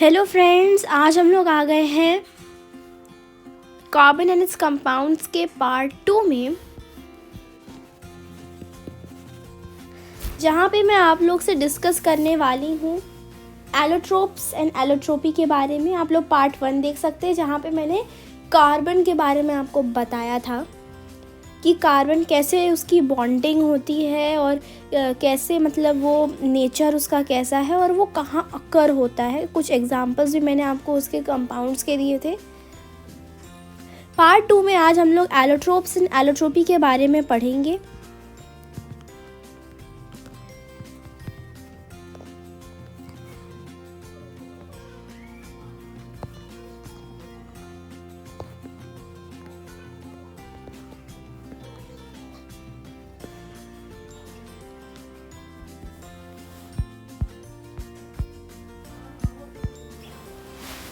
Hello friends, आज हम लोग आ गए हैं कार्बन एंड इट्स कंपाउंड्स के पार्ट 2 में, जहाँ पे मैं आप लोग से डिस्कस करने वाली हूँ एलोट्रोप्स एंड एलोट्रोपी के बारे में। आप लोग पार्ट 1 देख सकते हैं, जहाँ पे मैंने कार्बन के बारे में आपको बताया था कि कार्बन कैसे उसकी बॉन्डिंग होती है और कैसे मतलब वो नेचर उसका कैसा है और वो कहाँ अकर होता है। कुछ एग्जांपल्स भी मैंने आपको उसके कंपाउंड्स के दिए थे। पार्ट 2 में आज हम लोग एलोट्रोप्स एंड एलोट्रोपी के बारे में पढ़ेंगे।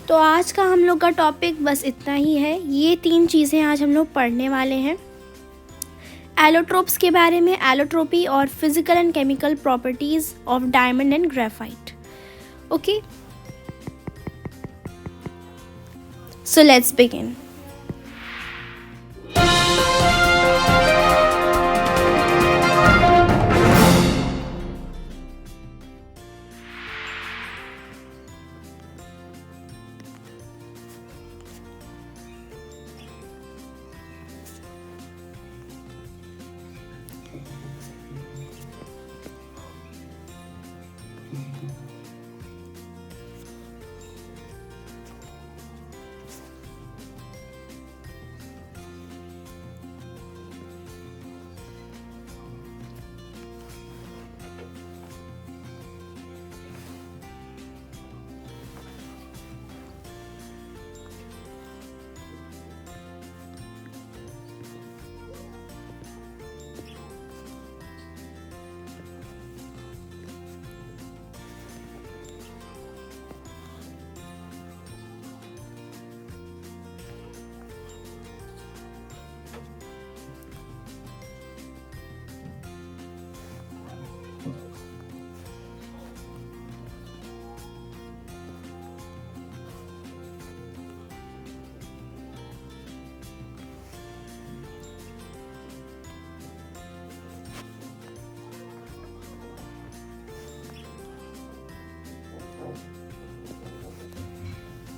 तो आज का हम लोग का टॉपिक बस इतना ही है। ये 3 चीज़ें आज हम लोग पढ़ने वाले हैं एलोट्रोप्स के बारे में, एलोट्रोपी और physical and chemical properties of diamond and graphite. Okay, so let's begin.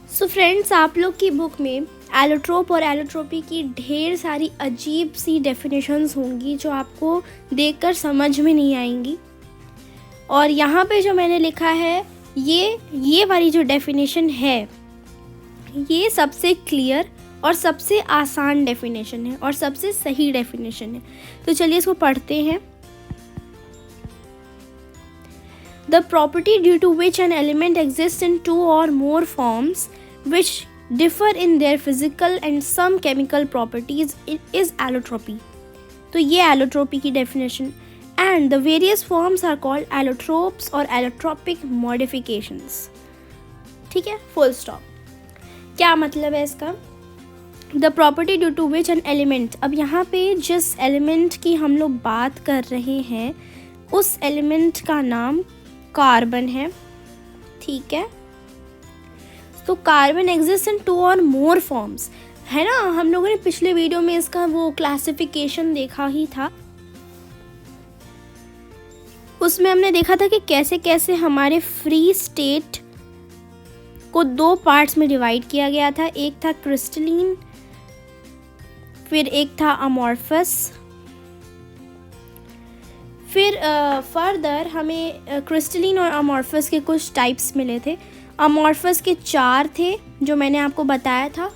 So friends, आप लोग की बुक में एलोट्रोप और एलोट्रोपी की ढेर सारी अजीब सी डेफिनेशंस होंगी जो आपको देखकर समझ में नहीं आएंगी। और यहाँ पे जो मैंने लिखा है ये वाली जो डेफिनेशन है, ये सबसे क्लियर और सबसे आसान डेफिनेशन है और सबसे सही डेफिनेशन है। तो चलिए इसको पढ़ते हैं। The property due to which an element exists in 2 or more forms which differ in their physical and some chemical properties is allotropy. तो ये allotropy की definition, and the various forms are called allotropes or allotropic modifications. ठीक है, full stop. क्या मतलब है इसका? The property due to which an element, अब यहाँ पे जिस element की हम लोग बात कर रहे हैं उस element का नाम कार्बन है। ठीक है, तो कार्बन एग्जिस्ट इन 2 और मोर फॉर्म्स, है ना। हम लोगों ने पिछले वीडियो में इसका वो क्लासिफिकेशन देखा ही था। उसमें हमने देखा था कि कैसे कैसे हमारे फ्री स्टेट को 2 पार्ट्स में डिवाइड किया गया था। एक था क्रिस्टलीन, फिर एक था अमॉर्फस। फिर फर्दर हमें क्रिस्टलीन और अमॉर्फस के कुछ टाइप्स मिले थे। अमॉर्फस के 4 थे जो मैंने आपको बताया था,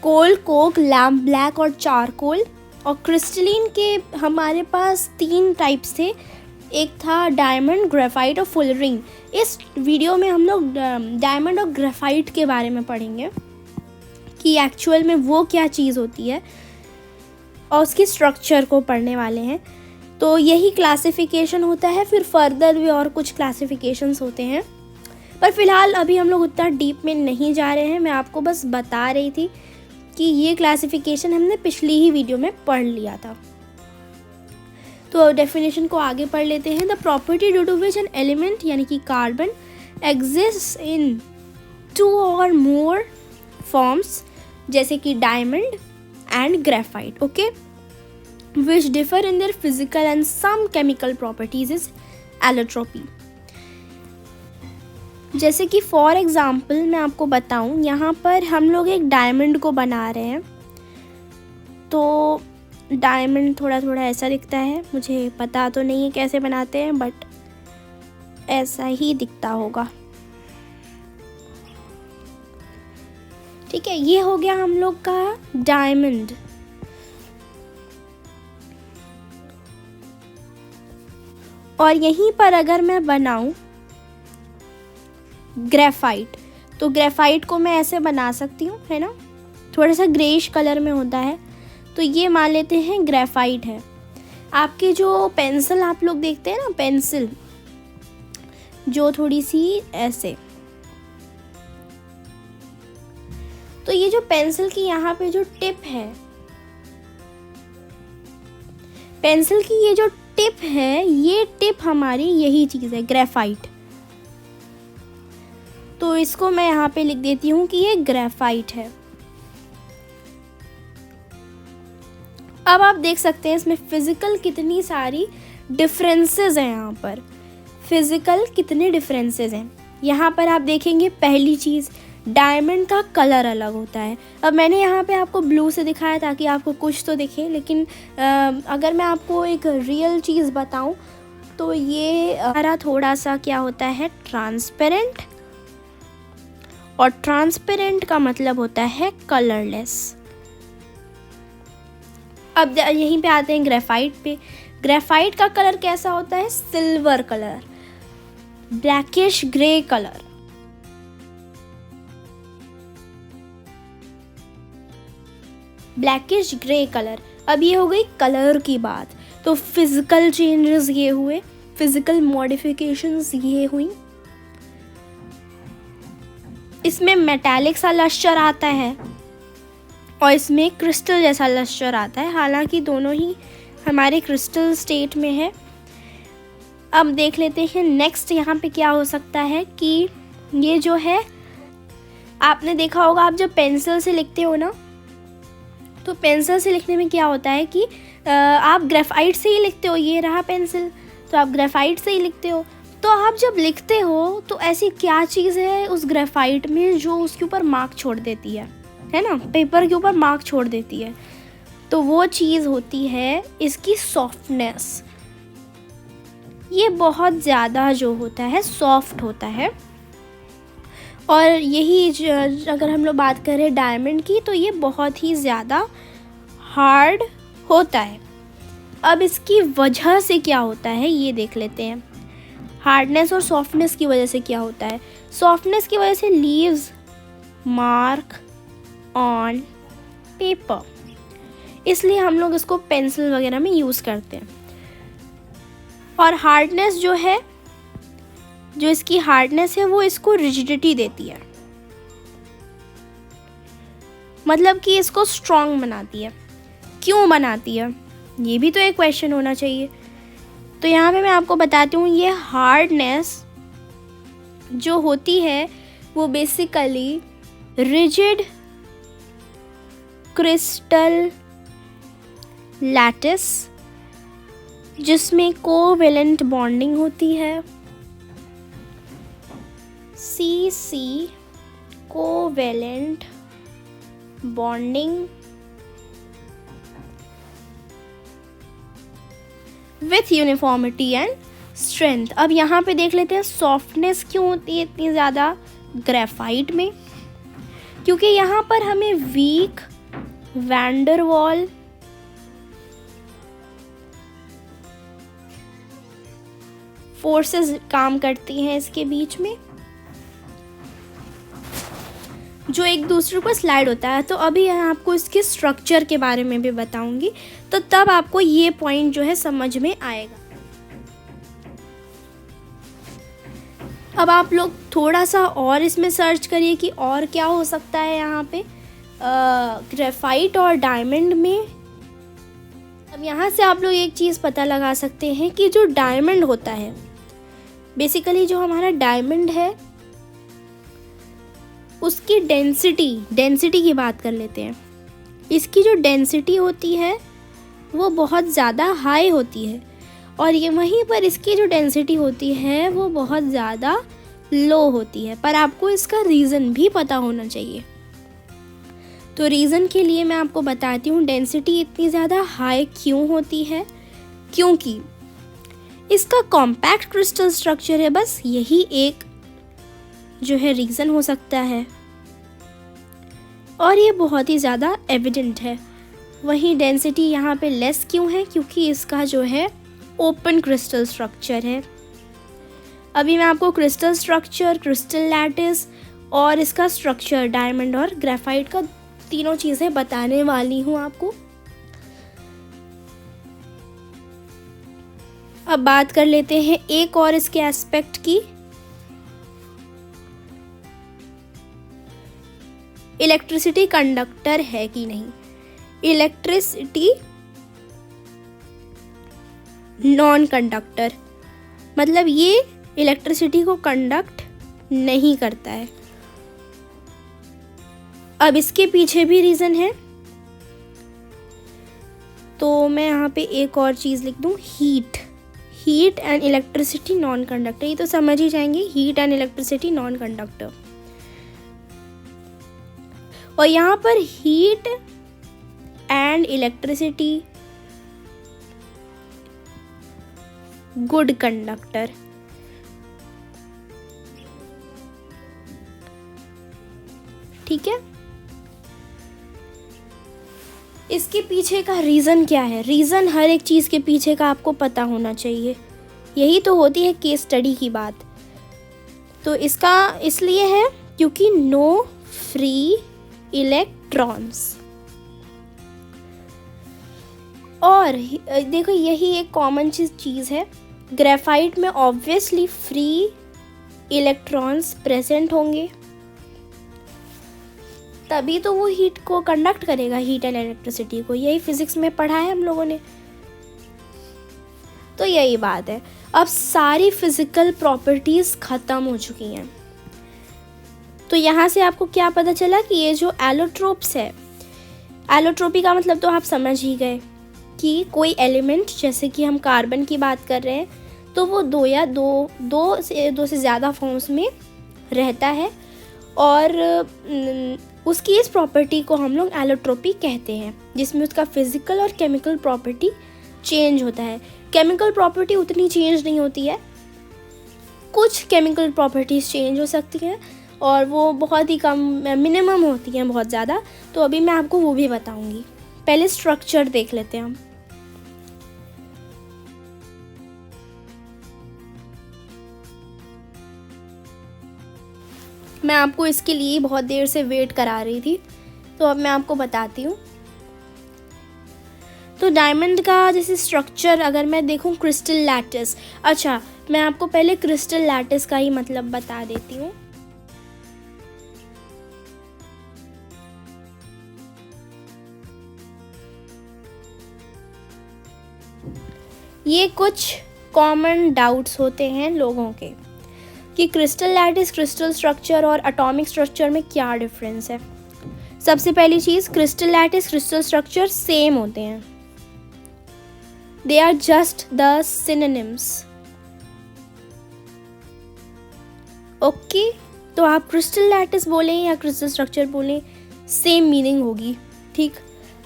कोल, कोक, लैम्प ब्लैक और चारकोल। और क्रिस्टलीन के हमारे पास 3 टाइप्स थे, एक था डायमंड, ग्रेफाइट और फुल रिंग। इस वीडियो में हम लोग डायमंड और ग्रेफाइट के बारे में पढ़ेंगे कि एक्चुअल में वो क्या चीज़ होती है और उसकी स्ट्रक्चर को पढ़ने वाले हैं। तो यही क्लासिफिकेशन होता है। फिर फर्दर भी और कुछ क्लासिफिकेशंस होते हैं, पर फिलहाल अभी हम लोग उतना डीप में नहीं जा रहे हैं। मैं आपको बस बता रही थी कि ये क्लासिफिकेशन हमने पिछली ही वीडियो में पढ़ लिया था। तो डेफिनेशन को आगे पढ़ लेते हैं। The property due to which an element यानी कि carbon exist in 2 or more forms जैसे कि diamond and graphite, okay, which differ in their physical and some chemical properties is allotropy. जैसे कि फॉर एग्जाम्पल मैं आपको बताऊं, यहाँ पर हम लोग एक डायमंड को बना रहे हैं, तो डायमंड थोड़ा थोड़ा ऐसा दिखता है, मुझे पता तो नहीं है कैसे बनाते हैं, बट ऐसा ही दिखता होगा। ठीक है, ये हो गया हम लोग का डायमंड। और यहीं पर अगर मैं बनाऊं ग्रेफाइट, तो ग्रेफाइट को मैं ऐसे बना सकती हूँ, है ना, थोड़ा सा ग्रेइश कलर में होता है, तो ये मान लेते हैं ग्रेफाइट है। आपकी जो पेंसिल आप लोग देखते हैं ना, पेंसिल जो थोड़ी सी ऐसे, तो ये जो पेंसिल की यहाँ पे जो टिप है, पेंसिल की ये जो टिप है, ये टिप हमारी यही चीज़ है, ग्रेफाइट। तो इसको मैं यहाँ पे लिख देती हूँ कि ये ग्रेफाइट है। अब आप देख सकते हैं इसमें फिजिकल कितनी सारी डिफरेंसेस हैं। यहाँ पर फिजिकल कितने डिफरेंसेस हैं। यहाँ पर आप देखेंगे, पहली चीज़, डायमंड का कलर अलग होता है। अब मैंने यहाँ पे आपको ब्लू से दिखाया ताकि आपको कुछ तो दिखे, लेकिन अगर मैं आपको एक रियल चीज़ बताऊँ तो ये हमारा थोड़ा सा क्या होता है, ट्रांसपेरेंट, और ट्रांसपेरेंट का मतलब होता है कलरलेस। अब यहीं पे आते हैं ग्रेफाइट पे। ग्रेफाइट का कलर कैसा होता है, silver colour, blackish grey colour. Blackish grey colour. अब ये हो गई कलर की बात। तो फिजिकल चेंजेस ये हुए, फिजिकल मॉडिफिकेशंस ये हुई। इसमें मेटालिक सा लश्चर आता है और इसमें क्रिस्टल जैसा लश्चर आता है, हालांकि दोनों ही हमारे क्रिस्टल स्टेट में है। अब देख लेते हैं नेक्स्ट यहाँ पे क्या हो सकता है कि ये जो है, आपने देखा होगा आप जब पेंसिल से लिखते हो ना, तो पेंसिल से लिखने में क्या होता है कि आप ग्रेफाइट से ही लिखते हो। ये रहा पेंसिल, तो आप ग्रेफाइट से ही लिखते हो। तो आप जब लिखते हो तो ऐसी क्या चीज़ है उस ग्रेफाइट में जो उसके ऊपर मार्क छोड़ देती है ना, पेपर के ऊपर मार्क छोड़ देती है। तो वो चीज़ होती है इसकी सॉफ्टनेस। ये बहुत ज़्यादा जो होता है सॉफ्ट होता है। और यही अगर हम लोग बात करें डायमंड की, तो ये बहुत ही ज़्यादा हार्ड होता है। अब इसकी वजह से क्या होता है ये देख लेते हैं। हार्डनेस और सॉफ्टनेस की वजह से क्या होता है। सॉफ्टनेस की वजह से लीव्स मार्क ऑन पेपर, इसलिए हम लोग इसको पेंसिल वगैरह में यूज़ करते हैं। और हार्डनेस जो है, जो इसकी हार्डनेस है, वो इसको रिजिडिटी देती है, मतलब कि इसको स्ट्रॉन्ग बनाती है। क्यों बनाती है, ये भी तो एक क्वेश्चन होना चाहिए। तो यहाँ पे मैं आपको बताती हूँ, ये हार्डनेस जो होती है वो बेसिकली रिजिड क्रिस्टल लैटिस, जिसमें कोवेलेंट बॉन्डिंग होती है, CC covalent bonding with uniformity and strength. अब यहाँ पे देख लेते हैं सॉफ्टनेस क्यों होती है इतनी ज़्यादा ग्रेफाइट में, क्योंकि यहाँ पर हमें वीक वैंडरवाल फोर्सेस काम करती हैं इसके बीच में, जो एक दूसरे पर स्लाइड होता है। तो अभी मैं आपको इसके स्ट्रक्चर के बारे में भी बताऊंगी, तो तब आपको ये पॉइंट जो है समझ में आएगा। अब आप लोग थोड़ा सा और इसमें सर्च करिए कि और क्या हो सकता है यहाँ पे ग्रेफाइट और डायमंड में। अब यहाँ से आप लोग एक चीज़ पता लगा सकते हैं कि जो डायमंड होता है बेसिकली जो हमारा डायमंड है उसकी डेंसिटी की बात कर लेते हैं। इसकी जो डेंसिटी होती है वो बहुत ज़्यादा हाई होती है, और ये वहीं पर इसकी जो डेंसिटी होती है वो बहुत ज़्यादा लो होती है। पर आपको इसका रीज़न भी पता होना चाहिए। तो रीज़न के लिए मैं आपको बताती हूँ डेंसिटी इतनी ज़्यादा हाई क्यों होती है। क्योंकि इसका कॉम्पैक्ट क्रिस्टल स्ट्रक्चर है, बस यही एक जो है रीज़न हो सकता है, और ये बहुत ही ज़्यादा एविडेंट है। वहीं डेंसिटी यहाँ पे लेस क्यों है, क्योंकि इसका जो है ओपन क्रिस्टल स्ट्रक्चर है। अभी मैं आपको क्रिस्टल स्ट्रक्चर, क्रिस्टल लैटिस और इसका स्ट्रक्चर डायमंड और ग्रेफाइट का तीनों चीज़ें बताने वाली हूँ आपको। अब बात कर लेते हैं एक और इसके एस्पेक्ट की। इलेक्ट्रिसिटी कंडक्टर है कि नहीं। इलेक्ट्रिसिटी नॉन कंडक्टर, मतलब ये इलेक्ट्रिसिटी को कंडक्ट नहीं करता है। अब इसके पीछे भी रीज़न है, तो मैं यहाँ पे एक और चीज़ लिख दूँ, heat and electricity non conductor. ये तो समझ ही जाएंगे, heat and electricity non conductor. और यहाँ पर heat and electricity good conductor. ठीक है, इसके पीछे का रीज़न क्या है। रीज़न हर एक चीज़ के पीछे का आपको पता होना चाहिए, यही तो होती है केस स्टडी की बात। तो इसका इसलिए है क्योंकि नो फ्री इलेक्ट्रॉन्स। और देखो यही एक कॉमन चीज़ है, ग्रेफाइट में ऑब्वियसली फ्री इलेक्ट्रॉन्स प्रेजेंट होंगे, तभी तो वो हीट को कंडक्ट करेगा, हीट एंड इलेक्ट्रिसिटी को। यही फिजिक्स में पढ़ा है हम लोगों ने। तो यही बात है। अब सारी फिजिकल प्रॉपर्टीज़ ख़त्म हो चुकी हैं। तो यहाँ से आपको क्या पता चला कि ये जो एलोट्रोप्स है, एलोट्रोपी का मतलब तो आप समझ ही गए कि कोई एलिमेंट, जैसे कि हम कार्बन की बात कर रहे हैं, तो वो दो से ज़्यादा फॉर्म्स में रहता है, और उसकी इस प्रॉपर्टी को हम लोग एलोट्रोपी कहते हैं, जिसमें उसका फिजिकल और केमिकल प्रॉपर्टी चेंज होता है। केमिकल प्रॉपर्टी उतनी चेंज नहीं होती है, कुछ केमिकल प्रॉपर्टीज़ चेंज हो सकती हैं, और वो बहुत ही कम, मिनिमम होती हैं, बहुत ज़्यादा। तो अभी मैं आपको वो भी बताऊंगी। पहले स्ट्रक्चर देख लेते हैं हम। मैं आपको इसके लिए बहुत देर से वेट करा रही थी, तो अब मैं आपको बताती हूँ। तो डायमंड का जैसे स्ट्रक्चर अगर मैं देखूँ, क्रिस्टल लैटिस। अच्छा, मैं आपको पहले क्रिस्टल लैटिस का ही मतलब बता देती हूँ। ये कुछ कॉमन डाउट्स होते हैं लोगों के कि क्रिस्टल लैटिस, क्रिस्टल स्ट्रक्चर और एटॉमिक स्ट्रक्चर में क्या डिफरेंस है। सबसे पहली चीज़, crystal lattice, crystal structure same होते हैं। They are just the synonyms. Okay, तो आप क्रिस्टल लैटिस बोलें या क्रिस्टल स्ट्रक्चर बोलें, सेम मीनिंग होगी। ठीक,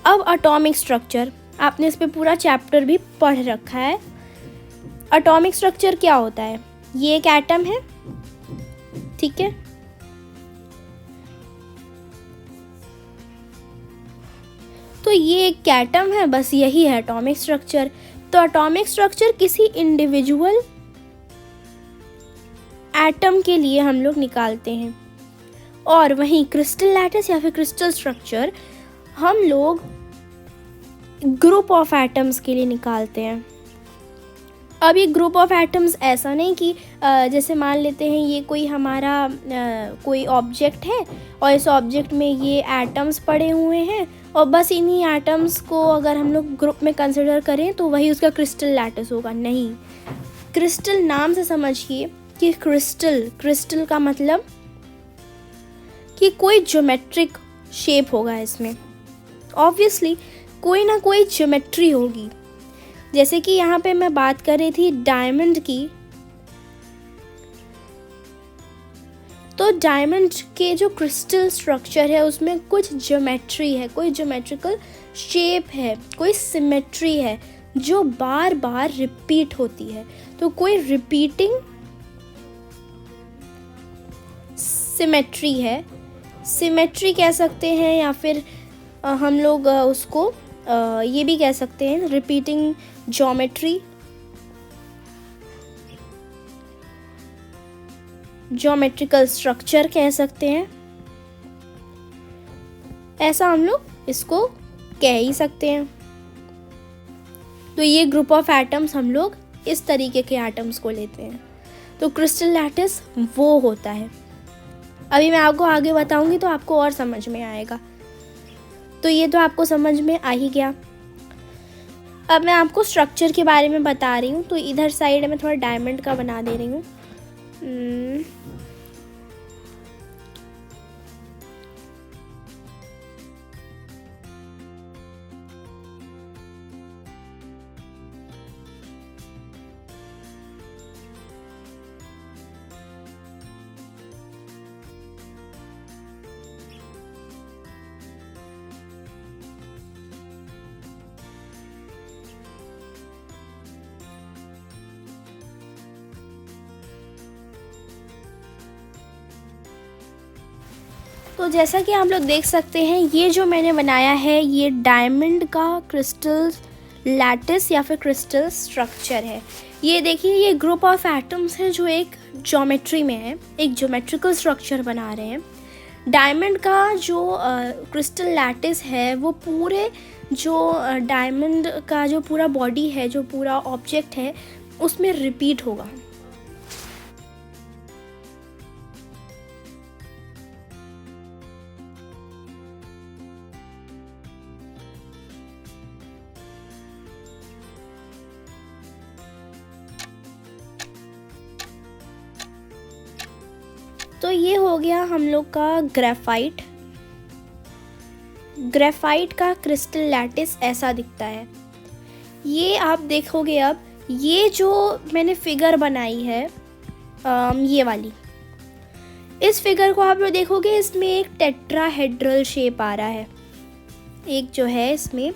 अब एटॉमिक स्ट्रक्चर, आपने इस पे पूरा चैप्टर भी पढ़ रखा है। एटॉमिक स्ट्रक्चर क्या होता है? ये एक एटम है, ठीक है, तो ये एक एटम है, बस यही है एटॉमिक स्ट्रक्चर। तो एटॉमिक स्ट्रक्चर किसी इंडिविजुअल एटम के लिए हम लोग निकालते हैं, और वहीं क्रिस्टल लैटिस या फिर क्रिस्टल स्ट्रक्चर हम लोग ग्रुप ऑफ एटम्स के लिए निकालते हैं। अब ये ग्रुप ऑफ एटम्स ऐसा नहीं कि जैसे मान लेते हैं ये कोई हमारा कोई ऑब्जेक्ट है, और इस ऑब्जेक्ट में ये एटम्स पड़े हुए हैं, और बस इन्हीं एटम्स को अगर हम लोग ग्रुप में कंसिडर करें तो वही उसका क्रिस्टल लैटिस होगा। नहीं, क्रिस्टल नाम से समझिए कि क्रिस्टल का मतलब कि कोई ज्योमेट्रिक शेप होगा इसमें, ऑब्वियसली कोई ना कोई ज्योमेट्री होगी। जैसे कि यहाँ पे मैं बात कर रही थी डायमंड की, तो डायमंड के जो क्रिस्टल स्ट्रक्चर है उसमें कुछ ज्योमेट्री है, कोई ज्योमेट्रिकल शेप है, कोई सिमेट्री है जो बार बार रिपीट होती है। तो कोई रिपीटिंग सिमेट्री है, सिमेट्री कह सकते हैं, या फिर हम लोग उसको ये भी कह सकते हैं रिपीटिंग ज्योमेट्री, ज्योमेट्रिकल स्ट्रक्चर कह सकते हैं। ऐसा हम लोग इसको कह ही सकते हैं। तो ये ग्रुप ऑफ एटम्स हम लोग इस तरीके के एटम्स को लेते हैं। तो क्रिस्टल लैटिस वो होता है। अभी मैं आपको आगे बताऊंगी तो आपको और समझ में आएगा। तो ये तो आपको समझ में आ ही गया। अब मैं आपको स्ट्रक्चर के बारे में बता रही हूँ। तो इधर साइड में थोड़ा डायमंड का बना दे रही हूँ। तो जैसा कि आप लोग देख सकते हैं, ये जो मैंने बनाया है ये डायमंड का क्रिस्टल लैटिस या फिर क्रिस्टल स्ट्रक्चर है। ये देखिए, ये ग्रुप ऑफ एटम्स हैं जो एक ज्योमेट्री में है, एक ज्योमेट्रिकल स्ट्रक्चर बना रहे हैं। डायमंड का जो क्रिस्टल लैटिस है वो पूरे जो डायमंड का जो पूरा बॉडी है, जो पूरा ऑब्जेक्ट है, उसमें रिपीट होगा। तो ये हो गया हम लोग का ग्रेफाइट। ग्रेफाइट का क्रिस्टल लैटिस ऐसा दिखता है। ये आप देखोगे, अब ये जो मैंने फिगर बनाई है ये वाली, इस फिगर को आप लोग देखोगे, इसमें एक टेट्राहेड्रल शेप आ रहा है। एक जो है इसमें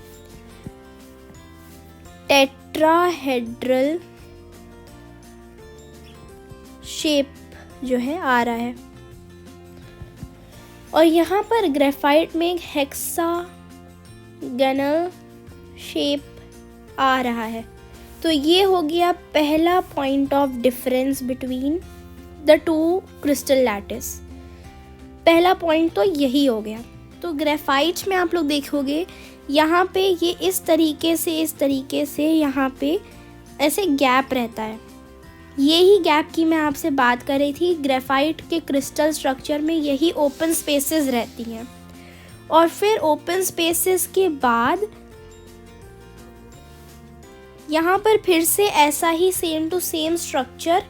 टेट्राहेड्रल शेप जो है आ रहा है, और यहाँ पर ग्रेफाइट में एक हेक्सागोनल शेप आ रहा है। तो ये हो गया पहला point of difference between the two crystal lattice. पहला पॉइंट तो यही हो गया। तो ग्रेफाइट में आप लोग देखोगे यहाँ पे ये इस तरीके से यहाँ पे ऐसे गैप रहता है। यही गैप की मैं आपसे बात कर रही थी। ग्रेफाइट के क्रिस्टल स्ट्रक्चर में यही ओपन स्पेसेस रहती हैं, और फिर ओपन स्पेसेस के बाद यहाँ पर फिर से ऐसा ही सेम टू सेम स्ट्रक्चर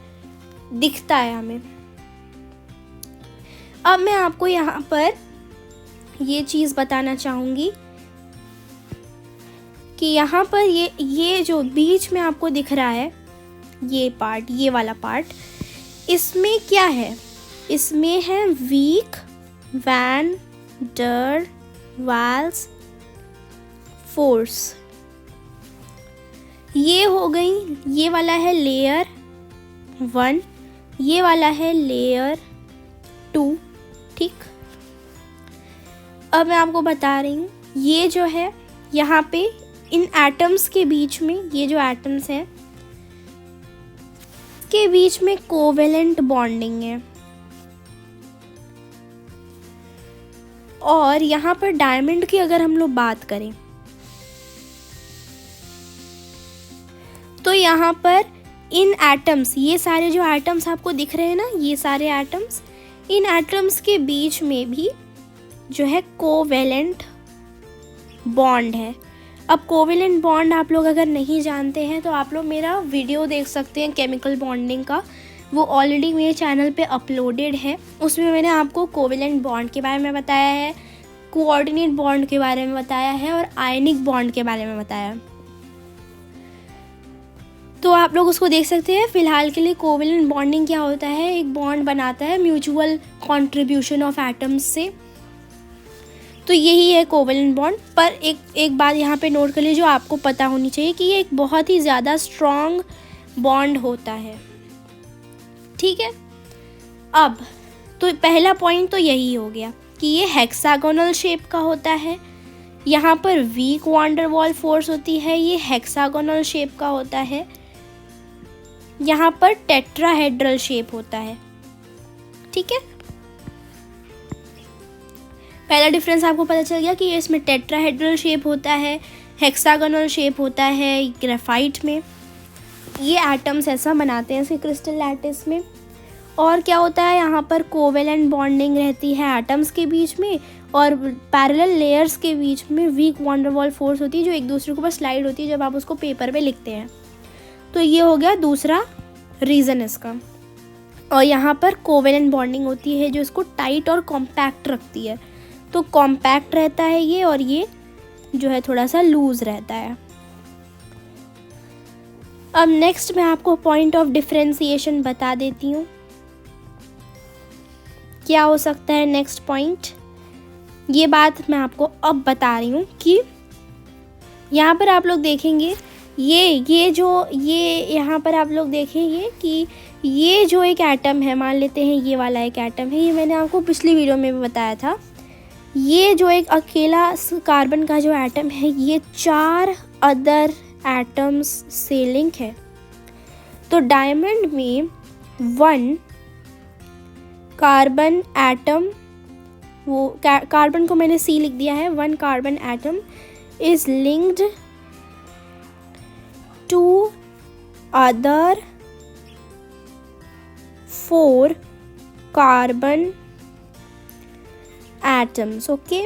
दिखता है हमें। अब मैं आपको यहाँ पर ये चीज़ बताना चाहूँगी कि यहाँ पर ये जो बीच में आपको दिख रहा है, ये पार्ट, ये वाला पार्ट, इसमें क्या है? इसमें है weak van der Waals force. ये हो गई, ये वाला है लेयर 1, ये वाला है लेयर 2। ठीक, अब मैं आपको बता रही हूँ, ये जो है यहाँ पे इन एटम्स के बीच में, ये जो एटम्स हैं के बीच में कोवेलेंट बॉन्डिंग है। और यहाँ पर डायमंड की अगर हम लोग बात करें तो यहाँ पर इन एटम्स, ये सारे जो एटम्स आपको दिख रहे हैं ना, ये सारे एटम्स, इन एटम्स के बीच में भी जो है कोवेलेंट बॉन्ड है। अब कोवेलेंट बॉन्ड आप लोग अगर नहीं जानते हैं तो आप लोग मेरा वीडियो देख सकते हैं केमिकल बॉन्डिंग का, वो ऑलरेडी मेरे चैनल पे अपलोडेड है। उसमें मैंने आपको कोवेलेंट बॉन्ड के बारे में बताया है, कोऑर्डिनेट बॉन्ड के बारे में बताया है और आयनिक बॉन्ड के बारे में बताया है, तो आप लोग उसको देख सकते हैं। फिलहाल के लिए कोवेलेंट बॉन्डिंग क्या होता है, एक बॉन्ड बनाता है म्यूचुअल कंट्रीब्यूशन ऑफ एटम्स से, तो यही है कोवेलेंट बॉन्ड। पर एक बात यहाँ पे नोट कर लीजिए जो आपको पता होनी चाहिए कि ये एक बहुत ही ज़्यादा स्ट्रॉन्ग बॉन्ड होता है, ठीक है। अब तो पहला पॉइंट तो यही हो गया कि ये हेक्सागोनल शेप का होता है, यहाँ पर week van der Waals force होती है, ये हेक्सागोनल शेप का होता है, यहाँ पर टेट्राहेड्रल शेप होता है, ठीक है। पहला डिफरेंस आपको पता चल गया कि ये इसमें टेट्राहेड्रल शेप होता है, हेक्सागोनल शेप होता है ग्रेफाइट में, ये एटम्स ऐसा बनाते हैं इसके क्रिस्टल लैटिस में। और क्या होता है, यहाँ पर कोवेलेंट बॉन्डिंग रहती है एटम्स के बीच में और पैरेलल लेयर्स के बीच में week van der Waals force होती है जो एक दूसरे के ऊपर स्लाइड होती है जब आप उसको पेपर पे लिखते हैं। तो ये हो गया दूसरा रीज़न इसका। और यहाँ पर कोवेलेंट बॉन्डिंग होती है जो इसको टाइट और कॉम्पैक्ट रखती है, तो कॉम्पैक्ट रहता है ये और ये जो है थोड़ा सा लूज रहता है। अब नेक्स्ट मैं आपको पॉइंट ऑफ डिफरेंशिएशन बता देती हूँ, क्या हो सकता है नेक्स्ट पॉइंट। ये बात मैं आपको अब बता रही हूँ कि यहाँ पर आप लोग देखेंगे ये यहाँ पर आप लोग देखेंगे कि ये जो एक एटम है, मान लेते हैं ये वाला एक एटम है, ये मैंने आपको पिछली वीडियो में भी बताया था, ये जो एक अकेला कार्बन का जो एटम है ये 4 अदर एटम्स से लिंक है। तो डायमंड में 1 कार्बन एटम, वो कार्बन को मैंने C लिख दिया है, 1 carbon atom is linked to other 4 carbon atoms, okay.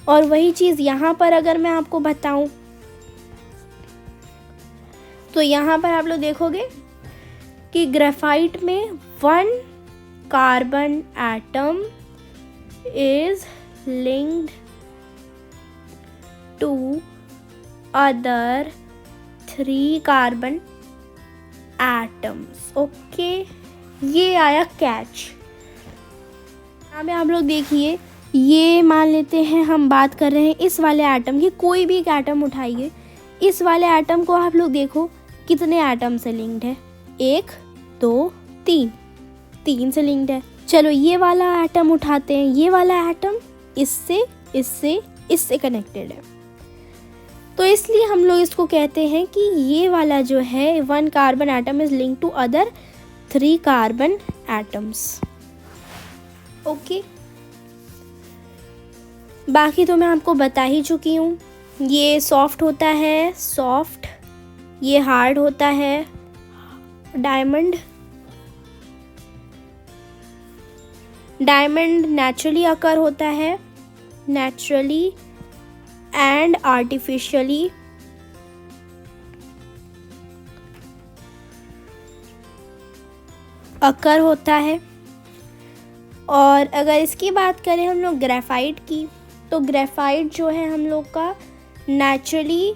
और वही चीज़ यहाँ पर अगर मैं आपको बताऊं तो यहाँ पर आप लोग देखोगे कि ग्रेफाइट में 1 carbon atom is linked to other 3 carbon atoms, okay. ये आया कैच। यहाँ पे आप लोग देखिए, ये मान लेते हैं हम बात कर रहे हैं इस वाले एटम की, कोई भी एक एटम उठाइए, इस वाले एटम को आप लोग देखो कितने एटम से लिंक्ड है, 1 2 3, 3 से लिंक्ड है। चलो ये वाला एटम उठाते हैं, ये वाला एटम इससे कनेक्टेड है, तो इसलिए हम लोग इसको कहते हैं कि ये वाला जो है 1 carbon atom is linked to other 3 carbon atoms, okay. बाकी तो मैं आपको बता ही चुकी हूँ, ये सॉफ्ट होता है, सॉफ्ट, ये हार्ड होता है डायमंड। डायमंड नेचुरली अकर होता है, नेचुरली एंड आर्टिफिशियली। अकर होता है। और अगर इसकी बात करें हम लोग ग्रेफाइट की, तो ग्रेफाइट जो है हम लोग का नेचुरली,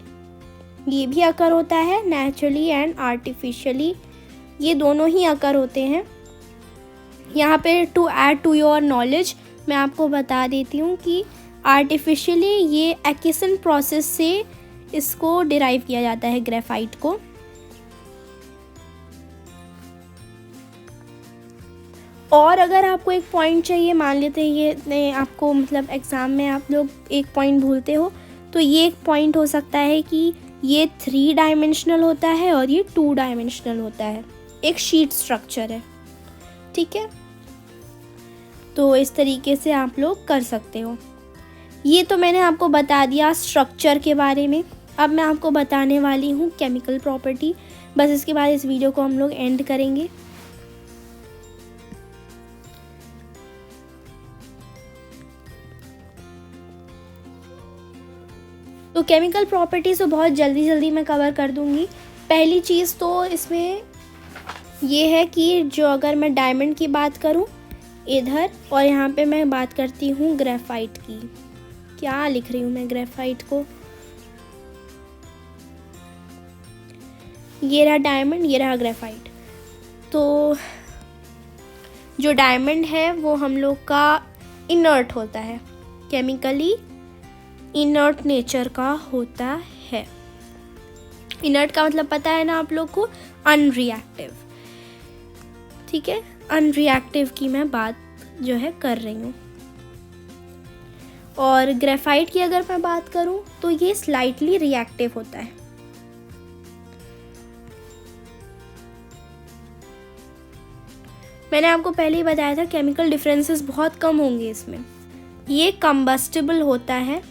ये भी अकर होता है, नेचुरली एंड आर्टिफिशियली, ये दोनों ही अकर होते हैं। यहाँ पे to add to your knowledge मैं आपको बता देती हूँ कि आर्टिफिशियली ये एकिसन प्रोसेस से इसको डिराइव किया जाता है ग्रेफाइट को। और अगर आपको एक पॉइंट चाहिए, मान लेते हैं ये आपको मतलब एग्ज़ाम में आप लोग एक पॉइंट भूलते हो, तो ये एक पॉइंट हो सकता है कि ये 3 डायमेंशनल होता है और ये 2 डायमेंशनल होता है, एक शीट स्ट्रक्चर है, ठीक है। तो इस तरीके से आप लोग कर सकते हो। ये तो मैंने आपको बता दिया स्ट्रक्चर के बारे में। अब मैं आपको बताने वाली हूँ केमिकल प्रॉपर्टी, बस इसके बाद इस वीडियो को हम लोग एंड करेंगे। तो केमिकल प्रॉपर्टीज़ तो बहुत जल्दी जल्दी मैं कवर कर दूँगी। पहली चीज़ तो इसमें ये है कि जो अगर मैं डायमंड की बात करूँ इधर, और यहाँ पे मैं बात करती हूँ ग्रेफाइट की। क्या लिख रही हूँ मैं ग्रेफाइट को, ये रहा डायमंड, ये रहा ग्रेफाइट। तो जो डायमंड है वो हम लोग का इनर्ट होता है, केमिकली इनर्ट नेचर का होता है। इनर्ट का मतलब पता है ना आप लोग को, अनरिएक्टिव। ठीक है, अनरिएक्टिव की मैं बात जो है कर रही हूँ। और ग्रेफाइट की अगर मैं बात करूँ तो ये स्लाइटली रिएक्टिव होता है। मैंने आपको पहले ही बताया था केमिकल डिफरेंसेस बहुत कम होंगे इसमें। ये कंबस्टिबल होता है,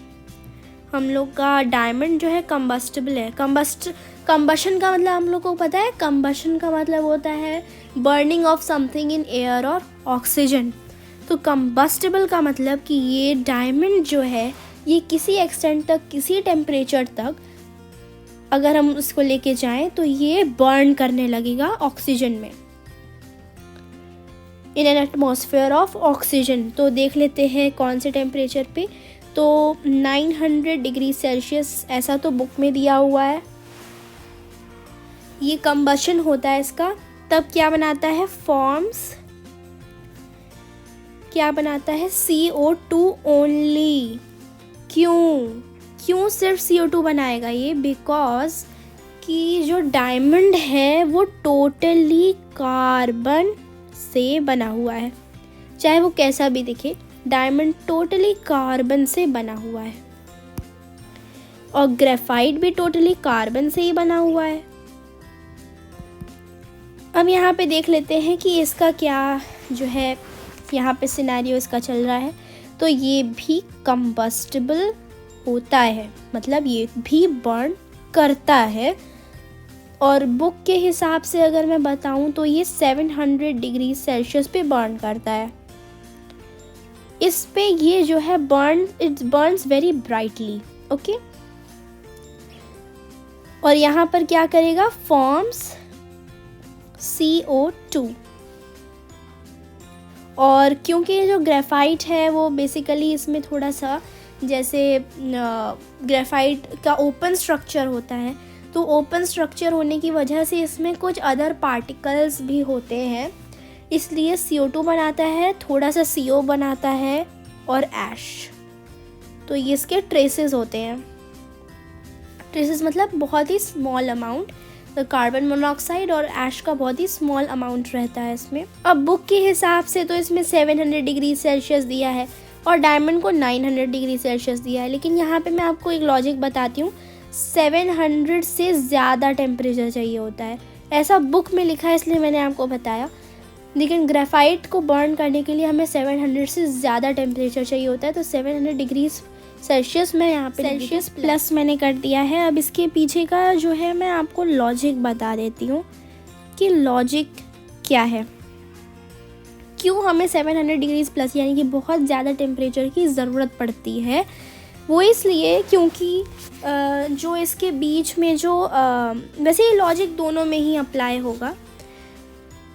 हम लोग का डायमंड जो है कंबस्टिबल है। कंबशन का मतलब हम लोग को पता है, कंबशन का मतलब होता है burning of something in air और ऑक्सीजन। तो कंबस्टिबल का मतलब कि ये डायमंड जो है ये किसी एक्सटेंट तक, किसी टेम्परेचर तक अगर हम उसको लेके जाएं तो ये बर्न करने लगेगा ऑक्सीजन में, in an atmosphere of oxygen. तो देख लेते हैं कौन से टेम्परेचर पे, तो 900 डिग्री सेल्सियस ऐसा तो बुक में दिया हुआ है। ये कंबशन होता है इसका, तब क्या बनाता है, फॉर्म्स क्या बनाता है, CO2 ओनली। क्यों सिर्फ CO2 बनाएगा ये, बिकॉज कि जो डायमंड है वो टोटली कार्बन से बना हुआ है। चाहे वो कैसा भी दिखे, डायमंड टोटली कार्बन से बना हुआ है, और ग्रेफाइट भी टोटली कार्बन से ही बना हुआ है। अब यहाँ पे देख लेते हैं कि इसका क्या जो है यहाँ पे सिनेरियो इसका चल रहा है। तो ये भी कंबस्टिबल होता है, मतलब ये भी बर्न करता है। और बुक के हिसाब से अगर मैं बताऊं तो ये 700 डिग्री सेल्सियस पे बर्न करता है। इस पे ये जो है it Burns very brightly. Okay, और यहाँ पर क्या करेगा, फॉर्म्स CO2। और क्योंकि ये जो ग्रेफाइट है वो बेसिकली इसमें थोड़ा सा, जैसे ग्रेफाइट का ओपन स्ट्रक्चर होता है, तो ओपन स्ट्रक्चर होने की वजह से इसमें कुछ अदर पार्टिकल्स भी होते हैं, इसलिए CO2 बनाता है, थोड़ा सा CO बनाता है और ऐश। तो ये इसके ट्रेसेस होते हैं। ट्रेसेस मतलब बहुत ही स्मॉल अमाउंट, तो कार्बन मोनोऑक्साइड और ऐश का बहुत ही स्मॉल अमाउंट रहता है इसमें। अब बुक के हिसाब से तो इसमें 700 डिग्री सेल्सियस दिया है और डायमंड को 900 डिग्री सेल्सियस दिया है, लेकिन यहाँ पे मैं आपको एक लॉजिक बताती हूँ, 700 से ज़्यादा टेम्परेचर चाहिए होता है, ऐसा बुक में लिखा है इसलिए मैंने आपको बताया। लेकिन ग्रेफाइट को बर्न करने के लिए हमें 700 से ज़्यादा टेम्परेचर चाहिए होता है। तो 700 डिग्री सेल्सियस मैं यहाँ पे सेल्सियस प्लस मैंने कर दिया है। अब इसके पीछे का जो है मैं आपको लॉजिक बता देती हूँ कि लॉजिक क्या है, क्यों हमें 700 डिग्री प्लस यानी कि बहुत ज़्यादा टेम्परेचर की ज़रूरत पड़ती है। वो इसलिए क्योंकि जो इसके बीच में जो वैसे ये लॉजिक दोनों में ही अप्लाई होगा,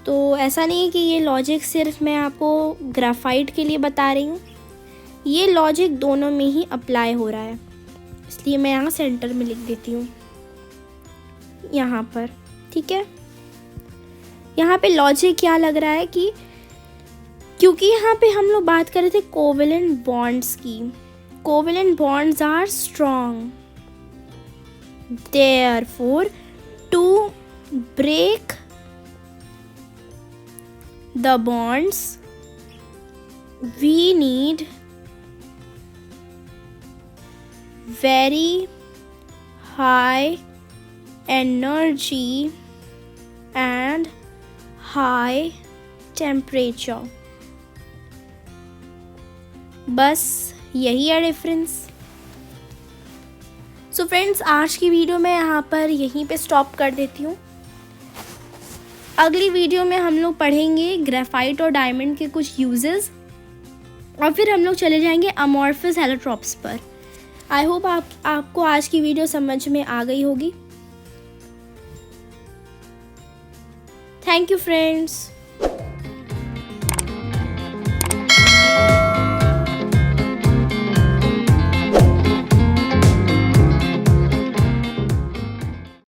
तो ऐसा नहीं है कि ये लॉजिक सिर्फ मैं आपको ग्रेफाइट के लिए बता रही हूँ, ये लॉजिक दोनों में ही अप्लाई हो रहा है, इसलिए मैं यहाँ सेंटर में लिख देती हूँ यहाँ पर। ठीक है, यहाँ पे लॉजिक क्या लग रहा है कि क्योंकि यहाँ पे हम लोग बात कर रहे थे कोवेलेंट बॉन्ड्स की, covalent bonds are strong, therefore to break the bonds we need very high energy and high temperature। बस यही है डिफरेंस। सो फ्रेंड्स, आज की वीडियो मैं यहाँ पर यहीं पे स्टॉप कर देती हूँ। अगली वीडियो में हम लोग पढ़ेंगे ग्रेफाइट और डायमंड के कुछ यूजेस, और फिर हम लोग चले जाएंगे अमॉर्फस एलोट्रॉप्स पर। आई होप आपको आज की वीडियो समझ में आ गई होगी। Thank you friends.